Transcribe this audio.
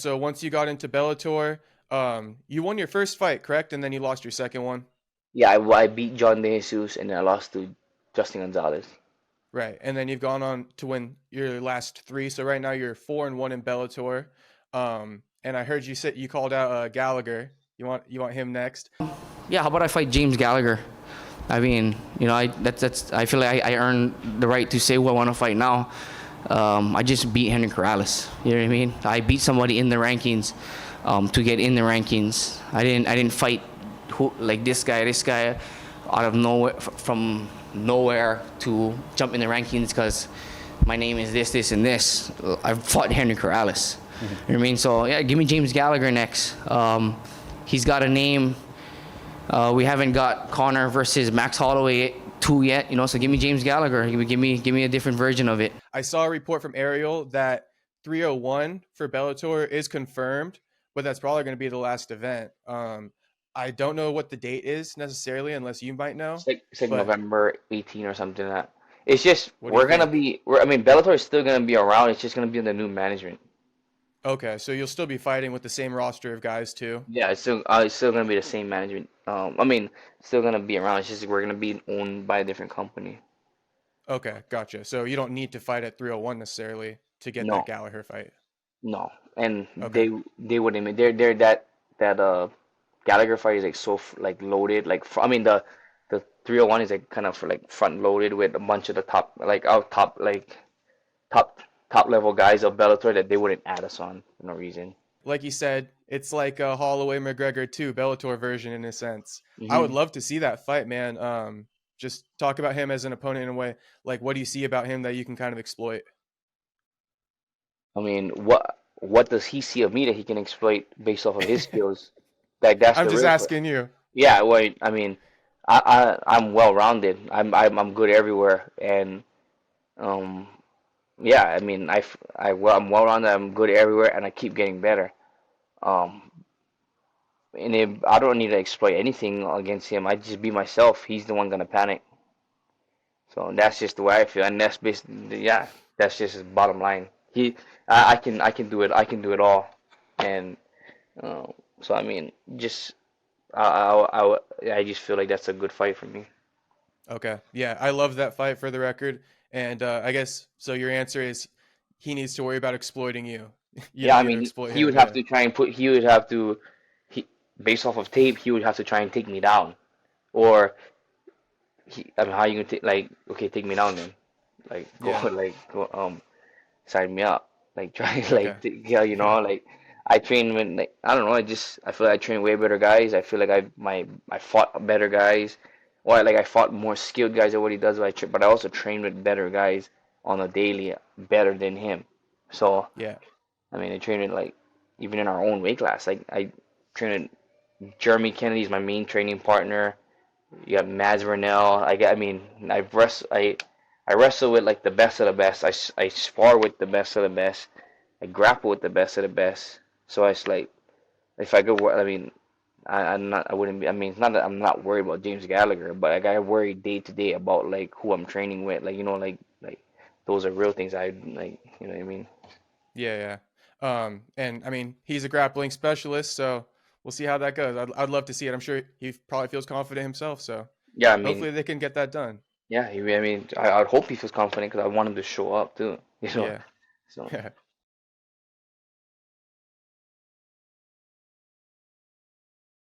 so once you got into Bellator, you won your first fight, correct? And then you lost your second one. Yeah, I beat John De Jesus and then I lost to Justin Gonzalez. Right. And then you've gone on to win your last three. So right now you're 4-1 in Bellator. And I heard you said you called out Gallagher. You want him next? Yeah, how about I fight James Gallagher? I mean, that's I feel like I earned the right to say who I want to fight now. I just beat Henry Corrales. You know what I mean? I beat somebody in the rankings to get in the rankings. I didn't fight like this guy out of nowhere from nowhere to jump in the rankings because my name is this, and this. I fought Henry Corrales. You know what I mean? So yeah, give me James Gallagher next. He's got a name. We haven't got Connor versus Max Holloway 2 yet, so give me James Gallagher. Give me a different version of it. I saw a report from Ariel that 301 for Bellator is confirmed, but that's probably going to be the last event. I don't know what the date is necessarily, unless you might know. It's like But November 18 or something like that. It's just what do you think? I mean Bellator is still gonna be around. It's just gonna be under new management. Okay, so you'll still be fighting with the same roster of guys too. Yeah, it's still gonna be the same management. I mean, it's still gonna be around. It's just we're gonna be owned by a different company. Okay, gotcha. So you don't need to fight at 301 necessarily to get that No, Gallagher fight. no, and Okay. they wouldn't. They're that Gallagher fight is like like loaded. Like I mean the 301 is like kind of like front loaded with a bunch of the top like our top like top top level guys of Bellator that they wouldn't add us on for no reason. Like you said, it's like a Holloway McGregor 2 Bellator version in a sense. I would hmm love to see that fight, man. Just talk about him as an opponent in a way. Like, what do you see about him that you can kind of exploit? I mean, what does he see of me that he can exploit based off of his skills? Like that's I'm the just real question. asking you. Yeah, well, I mean, I'm well rounded. I'm good everywhere, and um, yeah, I mean, I'm well rounded. I'm good everywhere, and I keep getting better. Um, and if I don't need to exploit anything against him, I just be myself. He's the one gonna panic. So that's just the way I feel, and that's basically yeah, that's just his bottom line. I can do it. I can do it all, and uh, so I mean, just I just feel like that's a good fight for me. Okay. Yeah, I love that fight for the record. And I guess so. Your answer is he needs to worry about exploiting you. You Yeah, don't I need to mean, exploit he him. would have Yeah. to try and he would have to, based off of tape, he would have to try and take me down. Or, I mean, how you gonna take, like, okay, take me down then. Like, go, Yeah. go, sign me up. Like, try, Okay. like, yeah, like, I train with, like, I don't know, I feel like I train way better guys. I feel like I fought better guys. Or, like, I fought more skilled guys than what he does, but I also train with better guys on a daily, better than him. So, Yeah. I mean, I train with like even in our own weight class. Like I train with Jeremy Kennedy's my main training partner. You got Maz Vernell. I mean, I wrestle with like the best of the best. I spar with the best of the best. I grapple with the best of the best. So it's like if I go, I mean, I'm not. I wouldn't be. I mean, it's not that I'm not worried about James Gallagher, but like I worry day to day about like who I'm training with. Like like those are real things. I like. You know what I mean? Yeah. Yeah. And I mean, he's a grappling specialist, so we'll see how that goes. I'd love to see it. I'm sure he probably feels confident himself. So Yeah, I mean, hopefully they can get that done. yeah, I mean, I'd hope he feels confident because I want him to show up too, Yeah. So,